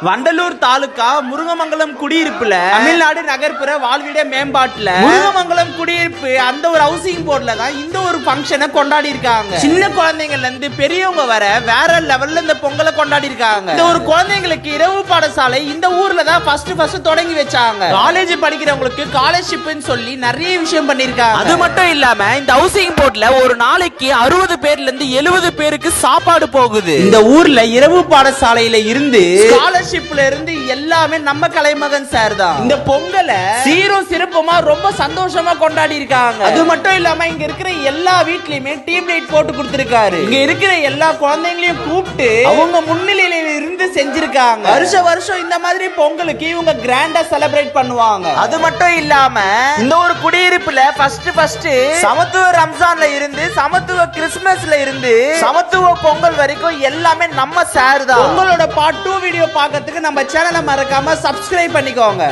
வண்டலூர் தாலுகா முருங்கமங்கலம் குடியிருப்புல தமிழ்நாடு நகர்ப்புற வாழ்விட மேம்பாட்டுல முருங்கமங்கலம் குடியிருப்பு அந்த ஒரு ஹவுசிங் போர்டுல தான் இந்த ஒரு ஃபங்க்ஷனை கொண்டாடி இருக்காங்க. சின்ன குழந்தைங்கள்ல இருந்து பெரியவங்க வர வேற லெவல்ல இந்த பொங்கலை கொண்டாடி இருக்காங்க. இந்த ஒரு குழந்தைங்களுக்கு இரவு பாடசாலை இந்த ஊர்ல தான் ஃபர்ஸ்ட் தொடங்கி வச்சாங்க. காலேஜ் படிக்கிறவங்களுக்கு ஸ்காலர்ஷிப்னு சொல்லி நிறைய விஷயம் பண்ணிருக்காங்க. அது மட்டும் இல்லாம இந்த ஹவுசிங் போர்டுல ஒரு நாளைக்கு 60 பேர்ல இருந்து 70 பேருக்கு சாப்பாடு போகுது. இந்த ஊர்ல இரவு பாடசாலையில இருந்து ஸ்காலர்ஷிப்ல இருந்து எல்லாமே நம்ம கலைமகன் சார் தான். இந்த பொங்கலை சீரும் சிறப்புமா ரொம்ப சந்தோஷமா கொண்டாடி இருக்காங்க. அது மட்டும் இல்லாம இங்க இருக்கிற எல்லா வீட்லயுமே டீம் லைட் போட்டு கொடுத்திருக்காரு. இங்க இருக்கிற எல்லா குழந்தைங்களையும் கூப்பிட்டு அவங்க முன்னிலையில இருந்து செஞ்சிருக்காங்க. வருஷம் இந்த மாதிரி பொங்கலுக்கு இவங்க கிராண்டா செலிப்ரேட் பண்ணுவாங்க. அது மட்டும் இல்லாம இந்த ஒரு குடியிருப்புல ஃபர்ஸ்ட் சமத்துவ ரம்ஜான்ல இருந்து சமத்துவ கிறிஸ்துமஸ்ல இருந்து சமத்துவ பொங்கல் வரைக்கும் எல்லாமே நம்ம சார் தான். உங்களோட பார்ட் 2 வீடியோ பார்க்கிறதுக்கு நம்ம சேனலை மறக்காம சப்ஸ்கிரைப் பண்ணிக்கோங்க.